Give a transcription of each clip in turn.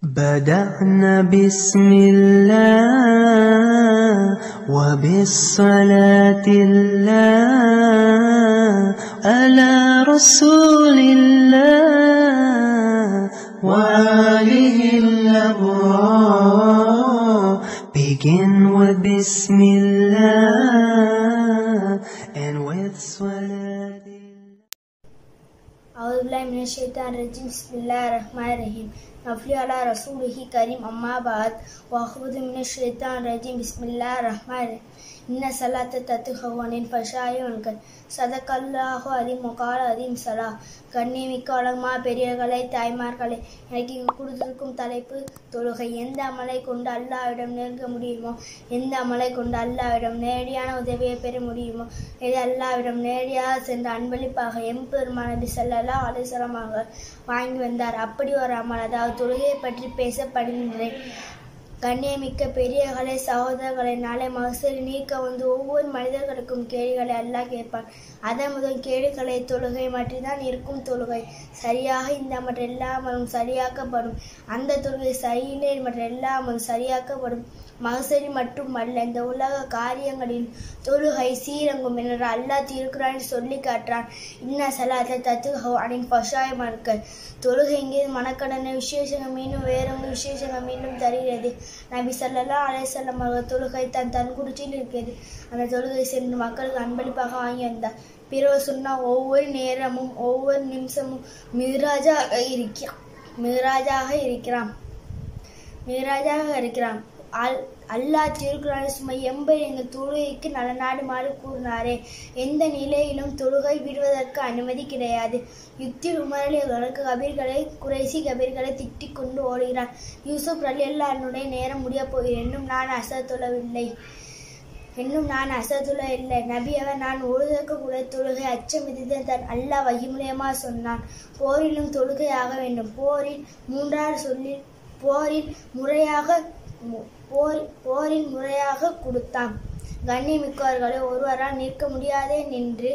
بدأنا بسم الله وبالصلاة الله على رسول الله وآله الأبرار. Begin with Bismillah and with Salat. أعوذ بالله من الشيطان الرجيم. بسم الله الرحمن الرحيم. نفلي على رسوله كريم. أما بعد وأعوذ من الشيطان الرجيم. بسم الله الرحمن الرحيم. إن الصلاة تنهى عن الفحشاء والمنكر. صدق الله العظيم وقال العظيم صلاة. கண்ணியமிக்க வழங்கமா பெரியவர்களை தாய்மார்களே, எனக்கு இங்கு கொடுத்திருக்கும் தலைப்பு தொழுகை. எந்த அமலை கொண்டு அல்லாஹ்விடம் நெருங்க முடியுமோ, எந்த அமலை கொண்டு அல்லாஹ்விடம் நேரடியான உதவியை பெற முடியுமோ, எது அல்லாஹ்விடம் நேரடியாக சென்று அன்பளிப்பாக எம்பெருமான் நபி ஸல்லல்லாஹு அலைஹி வஸல்லம் அவர்கள் வாங்கி வந்தார். அப்படி ஒரு அமல், அதாவது தொழுகையை பற்றி பேசப்படுகின்றேன். கண்ணியமிக்க பெரியவர்களே, சகோதரர்களை, நாளை மகசூல் நீக்க வந்து ஒவ்வொரு மனிதர்களுக்கும் கேள்விகளை அல்லாஹ் கேட்பான். அதன் முதல் கேள்விகளை தொழுகை மட்டும்தான் இருக்கும். தொழுகை சரியாக இந்த மற்ற எல்லாமலும் சரியாக்கப்படும். அந்த தொழுகை சரியில்லை மற்ற எல்லாமலும் சரியாக்கப்படும். மகசூல் மட்டுமல்ல, இந்த உலக காரியங்களில் தொழுகை சீரங்கும் என்று அல்லாஹ் திருக்குறானில் சொல்லி காட்டுறான். இன்ன ஸலாத்த தன்ஹா அனில் ஃபஹ்ஷாஇ வல் முன்கர். தொழுகை இங்கே மனக்கடனை விசேஷங்கள் மீண்டும் வேறொரு விசேஷங்கள் மீண்டும் தருகிறது. நபி ஸல்லல்லாஹு அலைஹி வஸல்லம் அவர்கள் தொழுகை தன் குறிச்சில் இருக்கிறது. அந்த தொழுகை சென்று மக்களுக்கு அன்பளிப்பாக வாங்கி வந்தார். பிறகு சொன்ன ஒவ்வொரு நேரமும் ஒவ்வொரு நிமிஷமும் மிராஜாக இருக்கிறான். அல்லாஹ் திருக்குறானில் சும்மா 80 எங்கள் தொழுகைக்கு நலநாடுமாறு கூறினாரே. எந்த நிலையிலும் தொழுகை விடுவதற்கு அனுமதி கிடையாது. யுக்தில் உமரலிகளுக்கு குறைசி கபீர்களை திட்டிக் கொண்டு ஓடுகிறான். யூசுப் ரலியல்லாஹு அன்ஹுடைய நேரம் முடிய போகிறேன், இன்னும் நான் அசதுள்ள நபி அவர் நான் ஓடுவதற்கு கூட தொழுகை அச்சம் விதித்து தன் அல்லாஹ் வஹி மூலமாக சொன்னான். போரிலும் தொழுகை ஆக வேண்டும். போரின் முறையாக கொடுத்தான். கண்ணியமிக்கவர்களை, ஒருவரால் நிற்க முடியாதே நின்று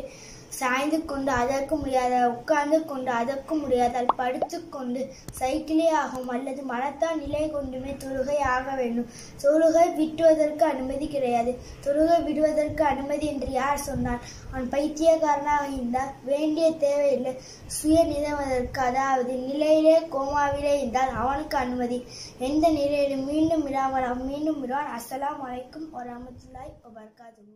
சாய்ந்து கொண்டு அதற்கு முடியாத, உட்கார்ந்து கொண்டு அதற்கு முடியாதால் படுத்து கொண்டு சைக்கிளே ஆகும், அல்லது மனத்தால் நிலை கொண்டுமே தொழுகை ஆக வேண்டும். தொழுகை விட்டுவதற்கு அனுமதி கிடையாது. தொழுகை விடுவதற்கு அனுமதி என்று யார் சொன்னார்? அவன் பைத்தியக்காரனாக இருந்தால் வேண்டிய தேவையில்லை. சுய நிதவதற்கு, அதாவது நிலையிலே கோமாவிலே இருந்தால் அவனுக்கு அனுமதி. எந்த நிலையிலும் மீண்டும் விடுவான். அஸ்ஸலாமு அலைக்கும் வரஹ்மத்துல்லாஹி வபரகாத்துஹு.